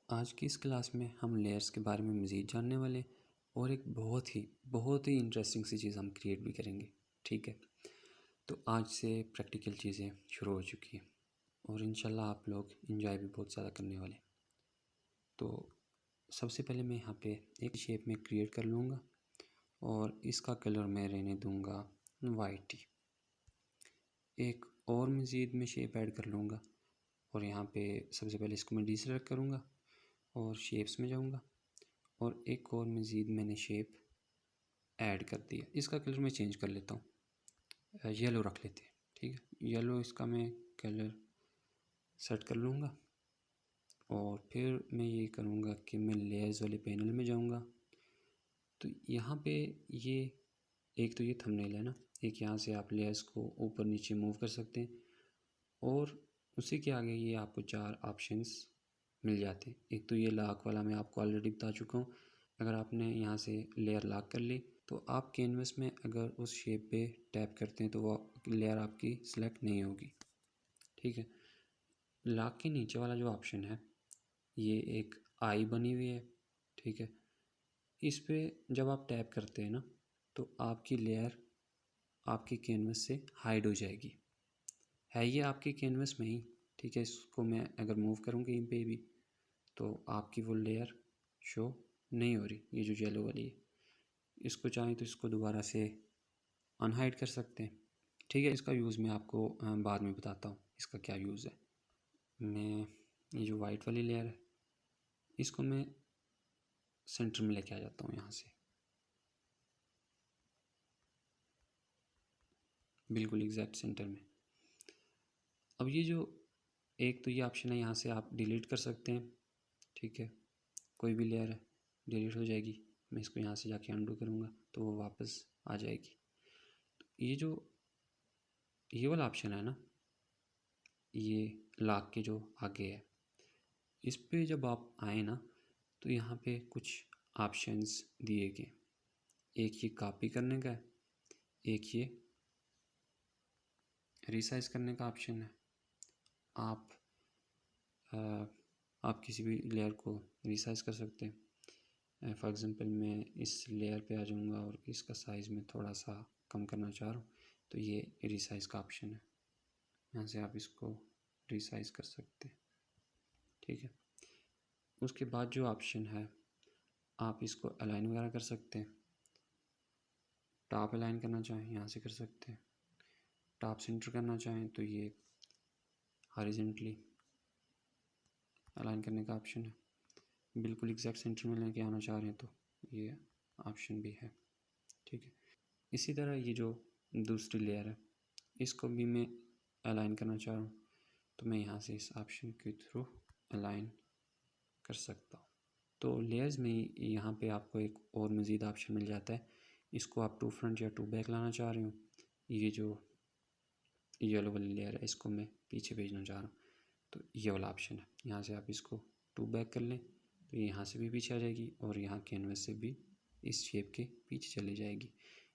आज की इस क्लास में हम लेयर्स के बारे में मज़ीद जानने वाले और एक बहुत ही इंटरेस्टिंग सी चीज़ हम क्रिएट भी करेंगे। ठीक है, तो आज से प्रैक्टिकल चीज़ें शुरू हो चुकी हैं और इंशाल्लाह आप लोग इंजॉय भी बहुत ज़्यादा करने वाले। तो सबसे पहले मैं यहाँ पे एक शेप में क्रिएट कर लूँगा और इसका कलर मैं रहने दूँगा वाइट ही। एक और मज़ीद में शेप ऐड कर लूँगा और यहाँ पे सबसे पहले इसको मैं डीसेलेक्ट करूँगा और शेप्स में जाऊँगा और एक और मज़ीद मैंने शेप ऐड कर दिया। इसका कलर मैं चेंज कर लेता हूँ, येलो रख लेते हैं। ठीक है, येलो इसका मैं कलर सेट कर लूँगा और फिर मैं ये करूँगा कि मैं लेयर्स वाले पैनल में जाऊँगा। तो यहाँ पे ये एक तो ये थंबनेल है ना, एक यहाँ से आप लेयर्स को ऊपर नीचे मूव कर सकते हैं और उसी के आगे ये आपको 4 ऑप्शंस मिल जाते हैं। एक तो ये लॉक वाला मैं आपको ऑलरेडी बता चुका हूँ। अगर आपने यहाँ से लेयर लॉक कर ली तो आप कैनवस में अगर उस शेप पे टैप करते हैं तो वो लेयर आपकी सिलेक्ट नहीं होगी। ठीक है, लॉक के नीचे वाला जो ऑप्शन है ये एक आई बनी हुई है। ठीक है, इस पे जब आप टैप करते हैं ना तो आपकी लेयर आपकी कैनवस से हाइड हो जाएगी। है ये आपकी कैनवस में ही। ठीक है, इसको मैं अगर मूव करूँ कहीं पे भी तो आपकी वो लेयर शो नहीं हो रही, ये जो येलो वाली है। इसको चाहें तो इसको दोबारा से अनहाइड कर सकते हैं। ठीक है, इसका यूज़ मैं आपको बाद में बताता हूँ इसका क्या यूज़ है। मैं ये जो वाइट वाली लेयर है इसको मैं सेंटर में लेके आ जाता हूँ, यहाँ से बिल्कुल एग्जैक्ट सेंटर में। अब ये जो एक तो ये ऑप्शन है, यहाँ से आप डिलीट कर सकते हैं। ठीक है, कोई भी लेयर है डिलीट हो जाएगी। मैं इसको यहाँ से जाके अंडू करूँगा तो वो वापस आ जाएगी। तो ये जो ये वाला ऑप्शन है ना, ये लॉक के जो आगे है, इस पे जब आप आए ना तो यहाँ पे कुछ ऑप्शंस दिए गए। एक ये कॉपी करने का है, एक ये रिसाइज करने का ऑप्शन है। आप आप किसी भी लेयर को रिसाइज कर सकते हैं। फॉर एग्ज़ाम्पल मैं इस लेयर पे आ जाऊँगा और इसका साइज़ में थोड़ा सा कम करना चाह रहा हूँ तो ये रिसाइज का ऑप्शन है, यहाँ से आप इसको रिसाइज कर सकते हैं। ठीक है, उसके बाद जो ऑप्शन है आप इसको अलाइन वगैरह कर सकते हैं। टॉप अलाइन करना चाहें यहाँ से कर सकते हैं। टॉप सेंटर करना चाहें तो ये हॉरिजॉन्टली अलाइन करने का ऑप्शन है। बिल्कुल एग्जैक्ट सेंटर में लेके आना चाह रहे हैं तो ये ऑप्शन भी है। ठीक है, इसी तरह ये जो दूसरी लेयर है इसको भी मैं अलाइन करना चाह रहा हूँ तो मैं यहाँ से इस ऑप्शन के थ्रू अलाइन कर सकता हूँ। तो लेयर्स में यहाँ पे आपको एक और मज़ीद ऑप्शन मिल जाता है। इसको आप टू फ्रंट या टू बैक लाना चाह रहे हो, ये जो येलो वाली लेयर है इसको मैं पीछे भेजना चाह रहा हूँ तो ये वाला ऑप्शन है। यहाँ से आप इसको टू बैक कर लें तो यहाँ से भी पीछे आ जाएगी और यहाँ कैनवस से भी इस शेप के पीछे चली जाएगी।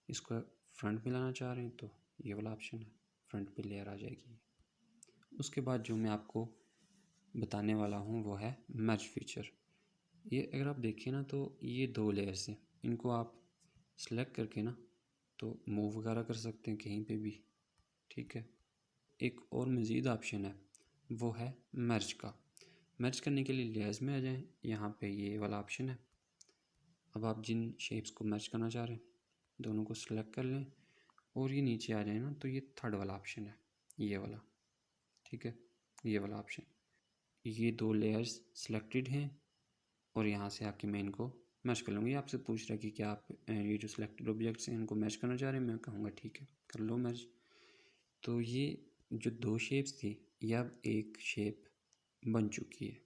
इसको फ्रंट में लाना चाह रहे हैं तो ये वाला ऑप्शन है, फ्रंट पे लेयर आ जाएगी। उसके बाद जो मैं आपको बताने वाला हूँ वो है मर्ज फीचर। ये अगर आप देखें ना तो ये 2 लेयर्स हैं, इनको आप सेलेक्ट करके ना तो मूव वगैरह कर सकते हैं कहीं पे भी। ठीक है, एक और मज़ीद ऑप्शन है वो है मर्ज का। मर्ज करने के लिए लेयर्स में आ जाएं, यहाँ पे ये वाला ऑप्शन है। अब आप जिन शेप्स को मर्ज करना चाह रहे हैं दोनों को सेलेक्ट कर लें और ये नीचे आ जाए ना तो ये थर्ड वाला ऑप्शन है, ये वाला। ठीक है, ये वाला ऑप्शन, ये 2 लेयर्स सेलेक्टेड हैं और यहाँ से आके मैं इनको मैच कर लूँगी। आपसे पूछ रहा है कि क्या आप ये जो सिलेक्टेड ऑब्जेक्ट्स हैं इनको मैच करना चाह रहे हैं, मैं कहूँगा ठीक है कर लो मैच। तो ये जो 2 शेप्स थी ये अब एक शेप बन चुकी है।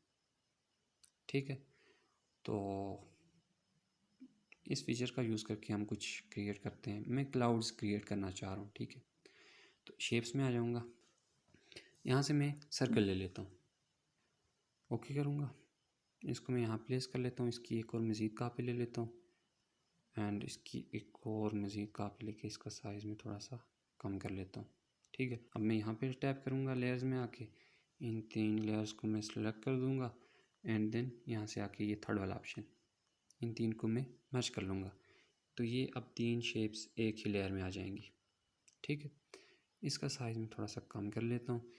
ठीक है, तो इस फीचर का यूज़ करके हम कुछ क्रिएट करते हैं। मैं क्लाउड्स क्रिएट करना चाह रहा हूँ। ठीक है, तो शेप्स में आ जाऊँगा, यहाँ से मैं सर्कल ले लेता हूँ, ओके करूँगा। इसको मैं यहाँ प्लेस कर लेता हूँ, इसकी एक और मज़ीद कापी ले लेता हूँ एंड इसकी एक और मज़ीद कापी लेके इसका साइज़ में थोड़ा सा कम कर लेता हूँ। ठीक है, अब मैं यहाँ पे टैप करूँगा लेयर्स में आके इन 3 लेयर्स को मैं सेलेक्ट कर दूँगा एंड देन यहाँ से आके ये थर्ड वाला ऑप्शन, इन तीन को मैं मर्ज कर लूँगा। तो ये अब तीन शेप्स एक ही लेयर में आ जाएंगी। ठीक है, इसका साइज़ मैं थोड़ा सा कम कर लेता हूँ।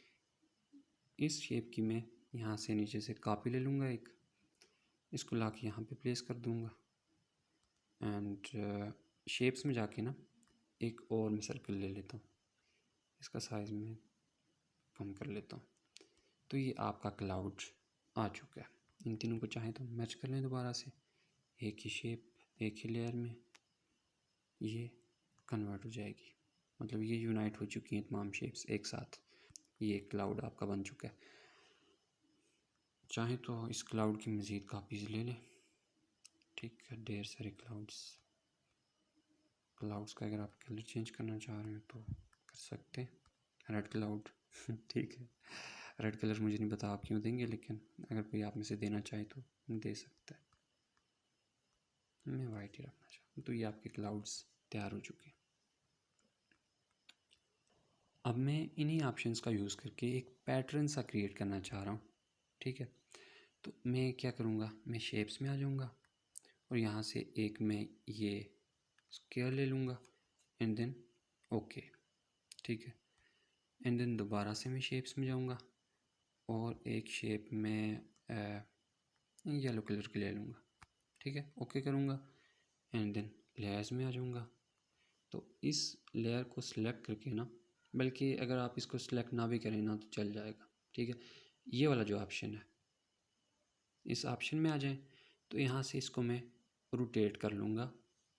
इस शेप की मैं यहाँ से नीचे से कॉपी ले लूँगा एक, इसको ला के यहाँ पर प्लेस कर दूँगा। एंड शेप्स में जाके ना एक और मैं सर्कल ले लेता हूँ, इसका साइज़ मैं कम कर लेता हूँ। तो ये आपका क्लाउड आ चुका है। इन तीनों को चाहे तो मैच कर लें दोबारा से, एक ही शेप एक ही लेयर में ये कन्वर्ट हो जाएगी, मतलब ये यूनाइट हो चुकी हैं तमाम शेप्स एक साथ। ये क्लाउड आपका बन चुका है। चाहे तो इस क्लाउड की मज़ीद कापीज़ ले लें। ठीक है, ढेर सारे क्लाउड्स का अगर आप कलर चेंज करना चाह रहे हैं तो कर सकते हैं। रेड क्लाउड ठीक है, रेड कलर मुझे नहीं पता आप क्यों देंगे, लेकिन अगर कोई आप में से देना चाहे तो दे सकता है। मैं वाइट ही रखना चाहता हूँ। तो ये आपके क्लाउड्स तैयार हो चुके हैं। अब मैं इन्हीं ऑप्शंस का यूज़ करके एक पैटर्न सा क्रिएट करना चाह रहा हूँ। ठीक है, तो मैं क्या करूँगा, मैं शेप्स में आ जाऊँगा और यहाँ से एक मैं ये स्क्वायर ले लूँगा एंड देन ओके। ठीक है, एंड देन दोबारा से मैं शेप्स में जाऊँगा और एक शेप में येलो कलर की ले लूँगा। ठीक है, ओके करूँगा एंड देन लेयर्स में आ जाऊँगा। तो इस लेयर को सिलेक्ट करके ना, बल्कि अगर आप इसको सिलेक्ट ना भी करें ना तो चल जाएगा। ठीक है, ये वाला जो ऑप्शन है इस ऑप्शन में आ जाएं। तो यहाँ से इसको मैं रोटेट कर लूँगा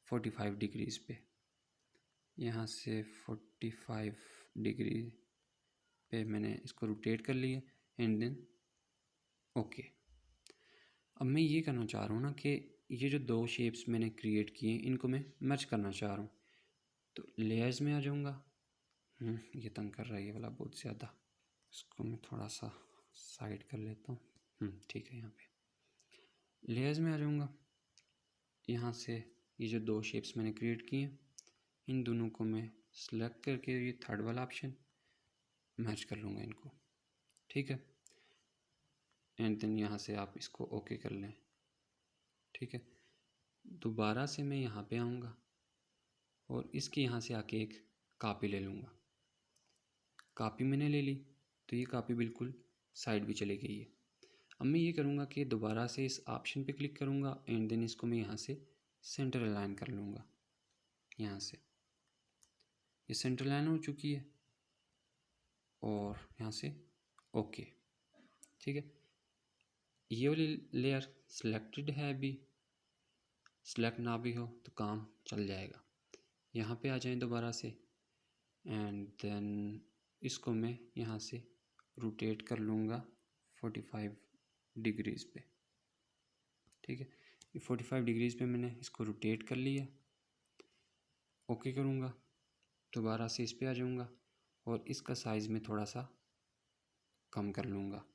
45 डिग्रीज़ पे। यहाँ से 45 डिग्री पे मैंने इसको रोटेट कर लिया एंड देन ओके। अब मैं ये करना चाह रहा हूँ ना कि ये जो दो शेप्स मैंने क्रिएट किए इनको मैं मर्ज करना चाह रहा हूँ। तो लेयर्स में आ जाऊँगा। ये तंग कर रहा है ये वाला बहुत ज़्यादा, इसको मैं थोड़ा सा साइड कर लेता हूँ। ठीक है, यहाँ पे लेयर्स में आ जाऊँगा। यहाँ से ये जो दो शेप्स मैंने क्रिएट किए हैं इन दोनों को मैं सेलेक्ट करके ये थर्ड वाला ऑप्शन मैच कर लूँगा इनको। ठीक है, एंड देन यहाँ से आप इसको ओके कर लें। ठीक है, दोबारा से मैं यहाँ पे आऊँगा और इसके यहाँ से आके एक कॉपी ले लूँगा। कॉपी मैंने ले ली तो ये कॉपी बिल्कुल साइड भी चली गई है। अब मैं ये करूँगा कि दोबारा से इस ऑप्शन पे क्लिक करूँगा एंड देन इसको मैं यहाँ से सेंटर अलाइन कर लूँगा। यहाँ से ये सेंटर अलाइन हो चुकी है और यहाँ से ओके। ठीक है, ये वाली लेयर सिलेक्टेड है, अभी सिलेक्ट ना भी हो तो काम चल जाएगा। यहाँ पे आ जाएं दोबारा से एंड देन इसको मैं यहाँ से रोटेट कर लूँगा 45 डिग्रीज़ पे। ठीक है, ये 45 डिग्रीज़ पे मैंने इसको रोटेट कर लिया। ओके करूँगा, दोबारा से इस पे आ जाऊँगा और इसका साइज़ में थोड़ा सा कम कर लूँगा।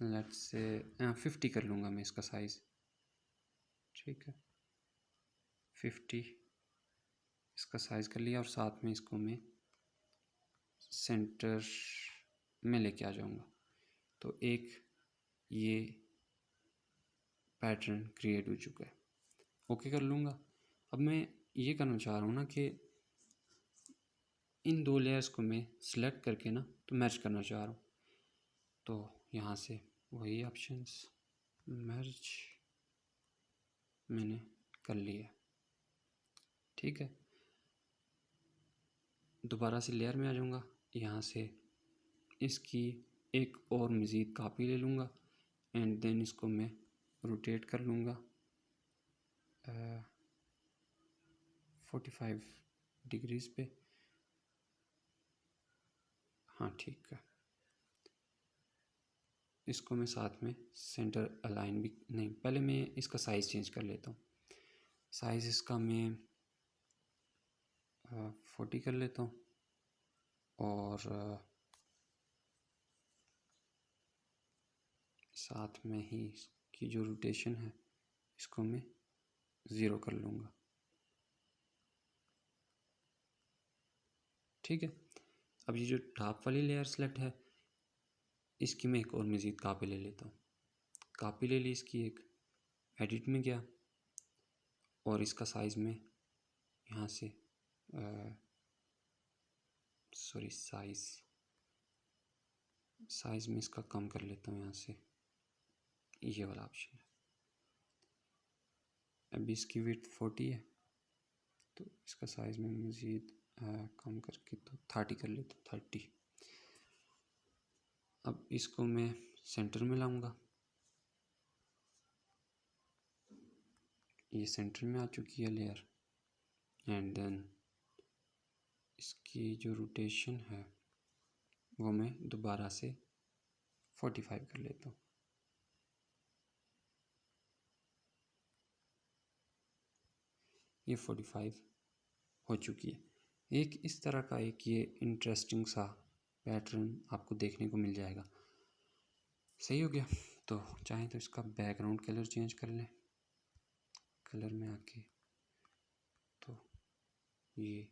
लेट्स से 50 कर लूँगा मैं इसका साइज़। ठीक है, 50 इसका साइज़ कर लिया और साथ में इसको मैं सेंटर में लेके आ जाऊँगा। तो एक ये पैटर्न क्रिएट हो चुका है। ओके कर लूँगा। अब मैं ये करना चाह रहा हूँ ना कि इन दो लेयर्स को मैं सिलेक्ट करके ना तो मैच करना चाह रहा हूँ। तो यहाँ से वही ऑप्शंस मर्ज मैंने कर लिया। ठीक है, दोबारा से लेयर में आ जाऊँगा। यहाँ से इसकी एक और मज़ीद कॉपी ले लूँगा एंड देन इसको मैं रोटेट कर लूँगा 45 डिग्रीज़ पे। हाँ ठीक है, इसको मैं साथ में सेंटर अलाइन भी नहीं, पहले मैं इसका साइज़ चेंज कर लेता हूँ। साइज़ इसका मैं 40 कर लेता हूँ और साथ में ही इसकी जो रोटेशन है इसको मैं 0 कर लूँगा। ठीक है, अब ये जो टॉप वाली लेयर सेलेक्ट है इसकी मैं एक और मज़ीद कॉपी ले लेता हूँ। कापी ले ली इसकी एक, एडिट में गया और इसका साइज़ में यहाँ से सॉरी साइज़ में इसका कम कर लेता हूँ यहाँ से, ये वाला ऑप्शन है। अभी इसकी विड्थ 40 है तो इसका साइज़ में मज़ीद कम करके तो 30 कर लेता हूँ, 30। अब इसको मैं सेंटर में लाऊंगा, ये सेंटर में आ चुकी है लेयर। एंड देन इसकी जो रोटेशन है वो मैं दोबारा से 45 कर लेता हूँ। ये 45 हो चुकी है। एक इस तरह का एक ये इंटरेस्टिंग सा पैटर्न आपको देखने को मिल जाएगा। सही हो गया। तो चाहें तो इसका बैकग्राउंड कलर चेंज कर लें, कलर में आके तो ये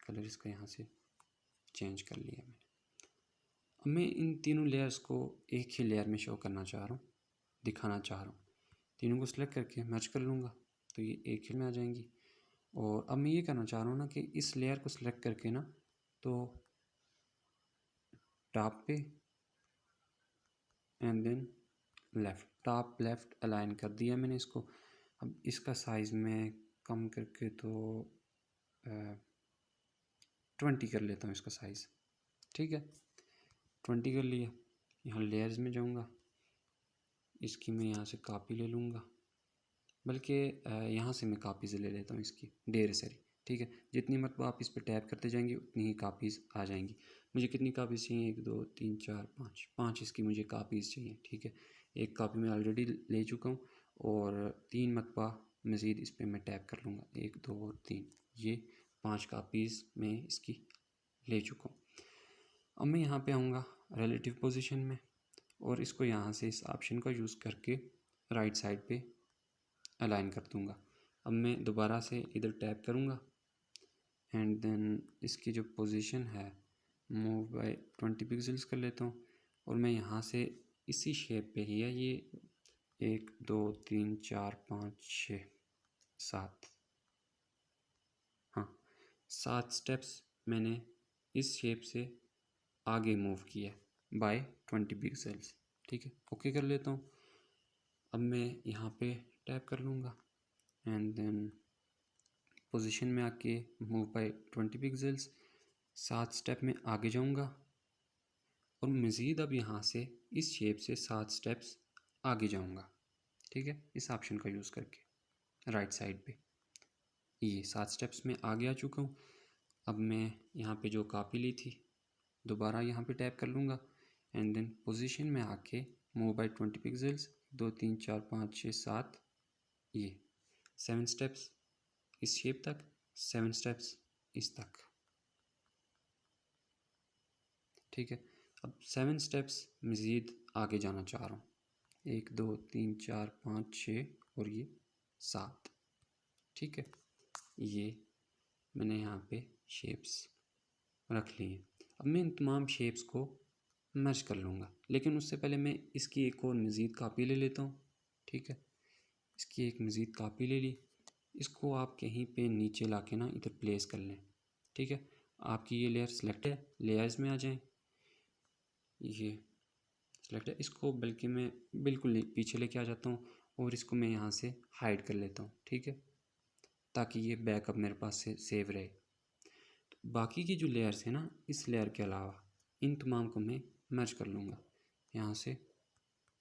कलर इसका यहाँ से चेंज कर लिया मैंने। अब मैं इन तीनों लेयर्स को एक ही लेयर में शो करना चाह रहा हूँ, दिखाना चाह रहा हूँ। तीनों को सिलेक्ट करके मैच कर लूँगा तो ये एक ही में आ जाएंगी। और अब मैं ये करना चाह रहा हूँ ना कि इस लेयर को सिलेक्ट करके ना तो टॉप पे and then left, top left align कर दिया मैंने इसको। अब इसका साइज़ में कम करके तो 20 कर लेता हूँ इसका साइज़, ठीक है। 20 कर लिया। यहाँ लेयर्स में जाऊँगा, इसकी मैं यहाँ से कॉपी ले लूँगा, बल्कि यहाँ से मैं कापीज़ ले लेता हूँ इसकी ढेर सारी, ठीक है। जितनी मरतबा आप इस पर टैप करते जाएंगे उतनी ही कापीज़ आ जाएंगी। मुझे कितनी कापीज़ चाहिए? 1 2 3 4 5 इसकी मुझे कापीज़ चाहिए, ठीक है। एक कापी मैं ऑलरेडी ले चुका हूँ और 3 मरतबा मज़ीद इस पर मैं टैप कर लूँगा। 1 2 और 3, ये 5 कापीज़ मैं इसकी ले चुका हूँ। अब मैं यहाँ पे आऊँगा रिलेटिव पोजीशन में और इसको यहाँ से इस ऑप्शन का यूज़ करके राइट साइड पे अलाइन कर दूँगा। अब मैं दोबारा से इधर टैप करूँगा एंड देन इसकी जो पोजीशन है मूव बाय 20 पिक्सल्स कर लेता हूँ और मैं यहाँ से इसी शेप पे ही है ये 1 2 3 4 5 6 7, हाँ 7 स्टेप्स मैंने इस शेप से आगे मूव किया बाय 20 पिक्सल्स, ठीक है। ओके कर लेता हूँ। अब मैं यहाँ पे टैप कर लूँगा एंड देन पोजीशन में आके मूव बाय 20 पिक्सल्स, 7 स्टेप में आगे जाऊँगा और मज़ीद अब यहाँ से इस शेप से 7 स्टेप्स आगे जाऊँगा, ठीक है। इस ऑप्शन का यूज़ करके राइट साइड पे ये 7 स्टेप्स में आगे आ चुका हूँ। अब मैं यहाँ पे जो कॉपी ली थी दोबारा यहाँ पे टैप कर लूँगा एंड देन पोजीशन में आके मूव बाय 20 पिक्सल्स 2 3 4 5 6 7, ये 7 स्टेप्स इस शेप तक, 7 स्टेप्स इस तक, ठीक है। अब 7 स्टेप्स मज़ीद आगे जाना चाह रहा हूँ, 1 2 3 4 5 6 और ये 7, ठीक है। ये मैंने यहाँ पे शेप्स रख ली हैं। अब मैं इन तमाम शेप्स को मर्ज कर लूँगा, लेकिन उससे पहले मैं इसकी एक और मज़ीद कापी ले लेता हूँ, ठीक है। इसकी एक मज़ीद कापी ले ली, इसको आप कहीं पे नीचे लाके ना इधर प्लेस कर लें, ठीक है। आपकी ये लेयर सेलेक्ट है, लेयर्स में आ जाएं, ये सेलेक्ट है, इसको बल्कि मैं बिल्कुल पीछे लेके आ जाता हूँ और इसको मैं यहाँ से हाइड कर लेता हूँ, ठीक है, ताकि ये बैकअप मेरे पास से सेव रहे। तो बाकी की जो लेयर्स है ना, इस लेयर के अलावा इन तमाम को मैं मर्ज कर लूँगा। यहाँ से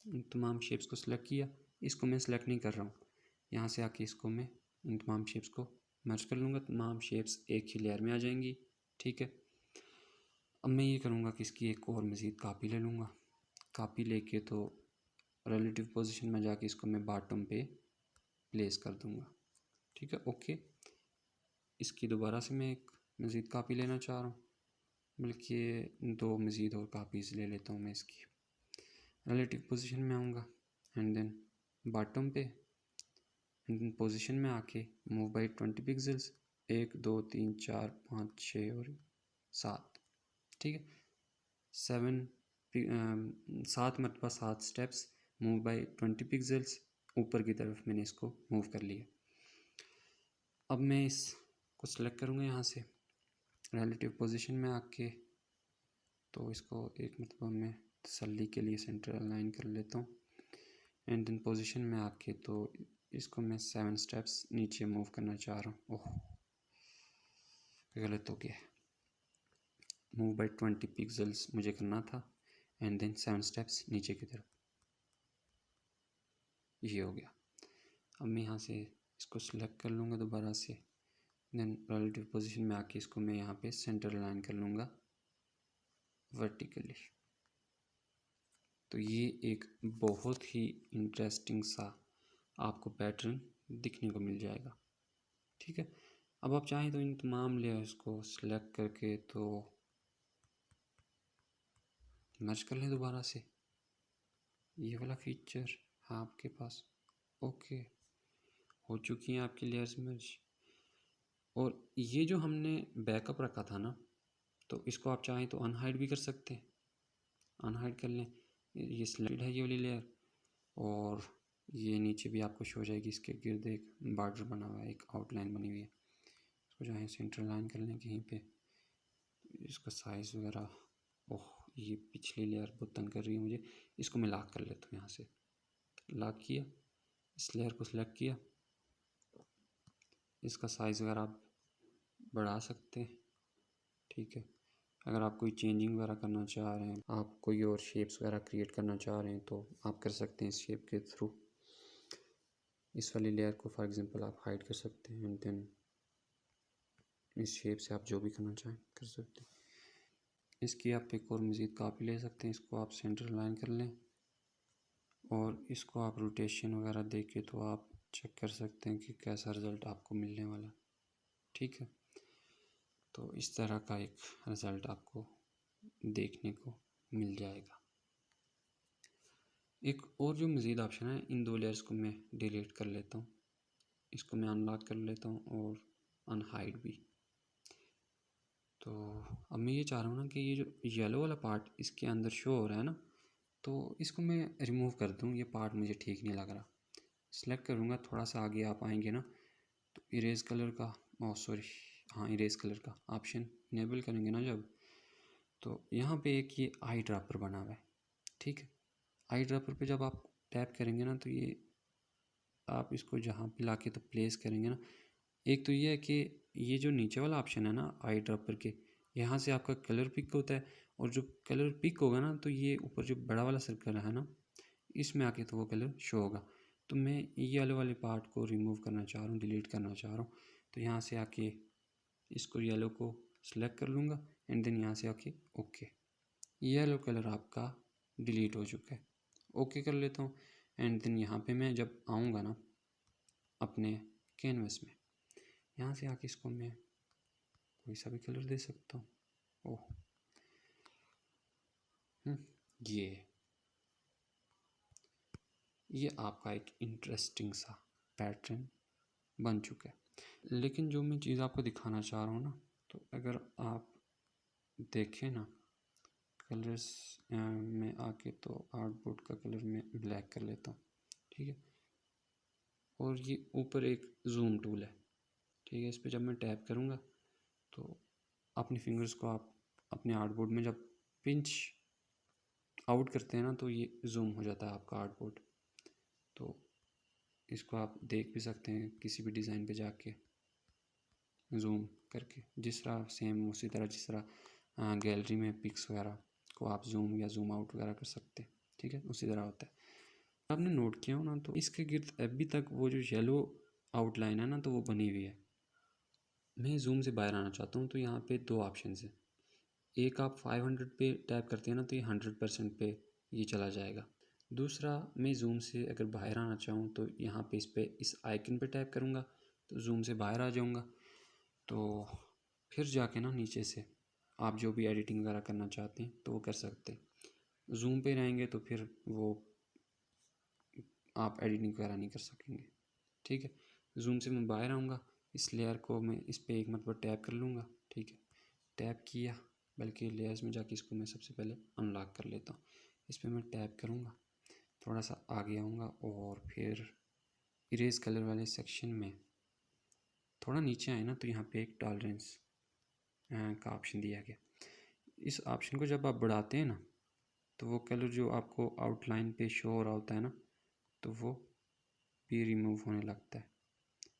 इन तमाम शेप्स को सिलेक्ट किया, इसको मैं सिलेक्ट नहीं कर रहा हूँ, यहाँ से आके इसको मैं इन तमाम शेप्स को मर्ज कर लूँगा। तमाम शेप्स एक ही लेयर में आ जाएंगी, ठीक है। अब मैं ये करूँगा कि इसकी एक और मज़ीद कापी ले लूँगा। कापी लेके तो रिलेटिव पोजीशन में जाके इसको मैं बॉटम पे प्लेस कर दूँगा, ठीक है। ओके, इसकी दोबारा से मैं एक मज़ीद कापी लेना चाह रहा हूँ, बल्कि 2 मज़ीद और कापीज़ ले लेता हूँ मैं इसकी। रिलेटिव पोजीशन में आऊँगा एंड देन बॉटम पे एंड देन पोजीशन में आके मूव बाय 20 पिक्सल्स 1 2 3 4 5 6 और 7, ठीक है। 7 मरतबा 7 स्टेप्स मूव बाय 20 पिक्सल्स, ऊपर की तरफ मैंने इसको मूव कर लिया। अब मैं इसको सेलेक्ट करूँगा यहाँ से रिलेटिव पोजीशन में आके, तो इसको एक मतलब मैं तसल्ली के लिए सेंटर अलाइन कर लेता हूँ। एंड देन पोजीशन में आके तो इसको मैं 7 स्टेप्स नीचे मूव करना चाह रहा हूँ। ओह, गलत हो गया। मूव बाय 20 पिक्सल्स मुझे करना था एंड देन 7 स्टेप्स नीचे की तरफ, ये हो गया। अब मैं यहाँ से इसको सिलेक्ट कर लूँगा दोबारा से, देन रिलेटिव पोजीशन में आके इसको मैं यहाँ पे सेंटर लाइन कर लूँगा वर्टिकली। तो ये एक बहुत ही इंटरेस्टिंग सा आपको पैटर्न दिखने को मिल जाएगा। ठीक है, अब आप चाहें तो इन तमाम लेयर्स को सिलेक्ट करके तो मर्ज कर लें दोबारा से, ये वाला फीचर है आपके पास। ओके, हो चुकी हैं आपकी लेयर्स मर्ज। और ये जो हमने बैकअप रखा था ना, तो इसको आप चाहें तो अनहाइड भी कर सकते हैं, अनहाइड कर लें। ये सिलेक्टेड है ये वाली लेयर, और ये नीचे भी आपको शो हो जाएगी, इसके गिर्द एक बॉर्डर बना हुआ है, एक आउटलाइन बनी हुई है। इसको चाहें सेंटर लाइन कर लें कहीं पे, इसका साइज़ वगैरह। ओह, ये पिछली लेयर बहुत तंग कर रही है मुझे, इसको मैं लॉक कर लेता हूँ। यहाँ से लॉक किया, इस लेयर को सिलेक्ट किया, इसका साइज़ वगैरह आप बढ़ा सकते हैं। ठीक है, अगर आप कोई चेंजिंग वगैरह करना चाह रहे हैं, आप कोई और शेप्स वगैरह क्रिएट करना चाह रहे हैं तो आप कर सकते हैं इस शेप के थ्रू। इस वाली लेयर को फॉर एग्जांपल आप हाइड कर सकते हैं एंड देन इस शेप से आप जो भी करना चाहें कर सकते हैं। इसकी आप एक और मज़ीद कापी ले सकते हैं, इसको आप सेंटर लाइन कर लें और इसको आप रोटेशन वगैरह दे के तो आप चेक कर सकते हैं कि कैसा रिज़ल्ट आपको मिलने वाला। ठीक है, तो इस तरह का एक रिज़ल्ट आपको देखने को मिल जाएगा। एक और जो मज़ीद ऑप्शन है, इन दो लेयर्स को मैं डिलीट कर लेता हूँ, इसको मैं अनलॉक कर लेता हूँ और अनहाइड भी। तो अब मैं ये चाह रहा हूँ ना कि ये जो येलो वाला पार्ट इसके अंदर शो हो रहा है ना, तो इसको मैं रिमूव कर दूँ, ये पार्ट मुझे ठीक नहीं लग रहा। सेलेक्ट करूँगा, थोड़ा सा आगे आप आएंगे ना तो इरेज कलर का, इरेज कलर का ऑप्शन इनेबल करेंगे ना जब, तो यहाँ पे एक ये आई ड्रॉपर बना हुआ है। ठीक है, आई ड्रॉपर पे जब आप टैप करेंगे ना तो ये आप इसको जहाँ पे लाके तो प्लेस करेंगे ना, एक तो ये है कि ये जो नीचे वाला ऑप्शन है ना आई ड्रॉपर के, यहाँ से आपका कलर पिक होता है, और जो कलर पिक होगा ना तो ये ऊपर जो बड़ा वाला सर्कल है ना, इसमें आके तो वो कलर शो होगा। तो मैं ये वाले पार्ट को रिमूव करना चाह रहा हूँ, डिलीट करना चाह रहा हूँ। तो यहाँ से आके इसको येलो को सिलेक्ट कर लूँगा एंड देन यहाँ से आके ओके, येलो कलर आपका डिलीट हो चुका है। ओके कर लेता हूँ एंड देन यहाँ पे मैं जब आऊँगा ना अपने कैनवस में, यहाँ से आके इसको मैं कोई सा भी कलर दे सकता हूँ। ओह, ये आपका एक इंटरेस्टिंग सा पैटर्न बन चुका है। लेकिन जो मैं चीज़ आपको दिखाना चाह रहा हूँ ना, तो अगर आप देखें ना कलर्स में आके, तो आर्टबोर्ड का कलर मैं ब्लैक कर लेता हूँ। ठीक है, और ये ऊपर एक जूम टूल है। ठीक है, इस पर जब मैं टैप करूँगा तो अपनी फिंगर्स को आप अपने आर्टबोर्ड में जब पिंच आउट करते हैं ना तो ये जूम हो जाता है आपका आर्टबोर्ड। तो इसको आप देख भी सकते हैं किसी भी डिज़ाइन पे जाके जूम करके, जिस तरह सेम उसी तरह जिस तरह गैलरी में पिक्स वगैरह को आप जूम या जूम आउट वगैरह कर सकते हैं। ठीक है, उसी तरह होता है। आपने नोट किया हो ना, तो इसके गिर्द अभी तक वो जो येलो आउटलाइन है ना तो वो बनी हुई है। मैं जूम से बाहर आना चाहता हूँ, तो यहाँ पे दो ऑप्शन है। एक आप 500 पे टैप करते हैं ना तो ये 100% पे ये चला जाएगा। दूसरा, मैं जूम से अगर बाहर आना चाहूँ तो यहाँ पे इस आइकन पे टैप करूँगा तो जूम से बाहर आ जाऊँगा। तो फिर जाके ना नीचे से आप जो भी एडिटिंग वगैरह करना चाहते हैं तो वो कर सकते हैं। जूम पे रहेंगे तो फिर वो आप एडिटिंग वगैरह नहीं कर सकेंगे। ठीक है, जूम से मैं बाहर आऊँगा, इस लेयर को मैं इस पर एक मतलब टैप कर लूँगा। ठीक है, टैप किया, बल्कि लेयर्स में जाके इसको मैं सबसे पहले अनलॉक कर लेता हूँ। इस पर मैं टैप करूँगा थोड़ा सा आगे आऊँगा और फिर इरेज कलर वाले सेक्शन में थोड़ा नीचे आए ना तो यहाँ पे एक टॉलरेंस का ऑप्शन दिया गया। इस ऑप्शन को जब आप बढ़ाते हैं ना तो वो कलर जो आपको आउटलाइन पे शो हो रहा होता है ना तो वो भी रिमूव होने लगता है।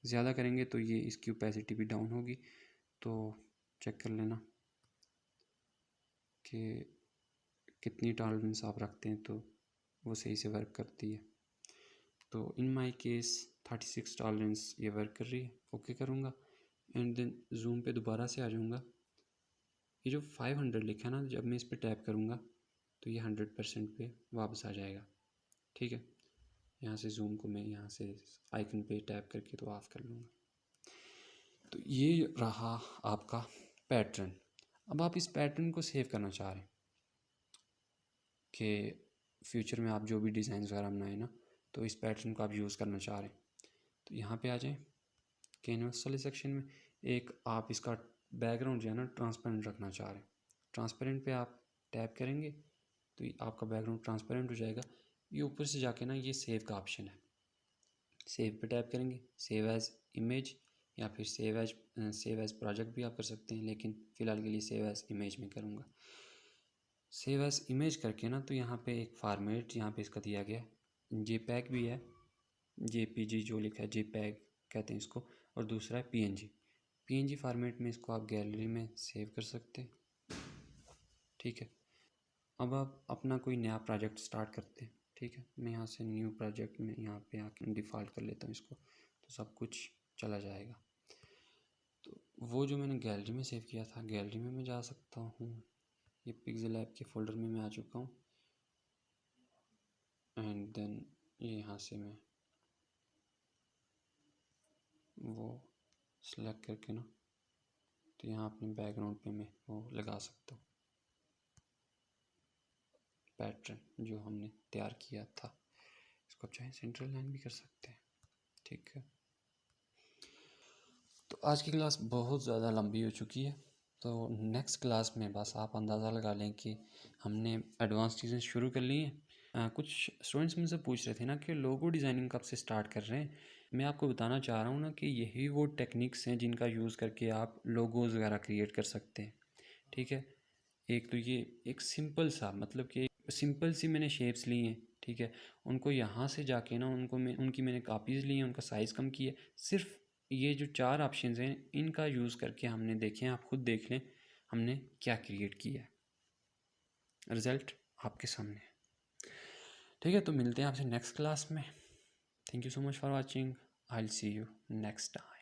ज़्यादा करेंगे तो ये इसकी ओपेसिटी भी डाउन होगी। तो चेक कर लेना कि कितनी टॉलरेंस आप रखते हैं तो वो सही से वर्क करती है। तो इन माय केस 36 टॉलरेंस ये वर्क कर रही है। ओके करूँगा एंड देन जूम पे दोबारा से आ जाऊँगा। ये जो 500 लिखा है ना, जब मैं इस पर टैप करूँगा तो ये 100% पे वापस आ जाएगा। ठीक है, यहाँ से जूम को मैं यहाँ से आइकन पे टैप करके तो ऑफ कर लूँगा। तो ये रहा आपका पैटर्न। अब आप इस पैटर्न को सेव करना चाह रहे हैं कि फ्यूचर में आप जो भी डिज़ाइन वगैरह बनाए ना तो इस पैटर्न को आप यूज़ करना चाह रहे हैं। तो यहाँ पे आ जाएं कैनवस वाले सेक्शन में। एक आप इसका बैकग्राउंड जो है ना ट्रांसपेरेंट रखना चाह रहे हैं। ट्रांसपेरेंट पे आप टैप करेंगे तो आपका बैकग्राउंड ट्रांसपेरेंट हो जाएगा। ये ऊपर से जाके ना ये सेव का ऑप्शन है, सेव पे टैप करेंगे, सेव एज इमेज या फिर सेव एज प्रोजेक्ट भी आप कर सकते हैं, लेकिन फ़िलहाल के लिए सेव एज इमेज में करूँगा। सेव एज इमेज करके ना तो यहाँ पे एक फॉर्मेट यहाँ पे इसका दिया गया है, जेपैग भी है, जेपीजी जो लिखा है जेपैग कहते हैं इसको, और दूसरा है पीएनजी फॉर्मेट में इसको आप गैलरी में सेव कर सकते हैं। ठीक है, अब आप अपना कोई नया प्रोजेक्ट स्टार्ट करते हैं। ठीक है, मैं यहाँ से न्यू प्रोजेक्ट में यहाँ पे आके डिफ़ॉल्ट कर लेता हूँ इसको, तो सब कुछ चला जाएगा। तो वो जो मैंने गैलरी में सेव किया था, गैलरी में मैं जा सकता हूँ। ये पिक्सेल ऐप के फोल्डर में मैं आ चुका हूँ एंड देन ये यहाँ से मैं वो सेलेक्ट करके ना तो यहाँ अपने बैकग्राउंड पे मैं वो लगा सकता हूँ पैटर्न जो हमने तैयार किया था। इसको आप चाहे सेंट्रल लाइन भी कर सकते हैं। ठीक है, तो आज की क्लास बहुत ज़्यादा लंबी हो चुकी है, तो नेक्स्ट क्लास में बस आप अंदाज़ा लगा लें कि हमने एडवांस चीज़ें शुरू कर ली हैं। कुछ स्टूडेंट्स मुझसे पूछ रहे थे ना कि लोगो डिज़ाइनिंग कब से स्टार्ट कर रहे हैं। मैं आपको बताना चाह रहा हूँ ना कि यही वो टेक्निक्स हैं जिनका यूज़ करके आप लोगोज़ वगैरह क्रिएट कर सकते हैं। ठीक है, एक तो ये एक सिंपल सा मतलब कि सिंपल सी मैंने शेप्स ली हैं। ठीक है, उनको यहाँ से जाके ना उनकी मैंने कापीज़ ली हैं, उनका साइज़ कम किया। सिर्फ ये जो 4 ऑप्शंस हैं इनका यूज़ करके हमने देखें, आप खुद देख लें हमने क्या क्रिएट किया है। रिज़ल्ट आपके सामने है। ठीक है, तो मिलते हैं आपसे नेक्स्ट क्लास में। Thank you so much for watching. I will see you next time.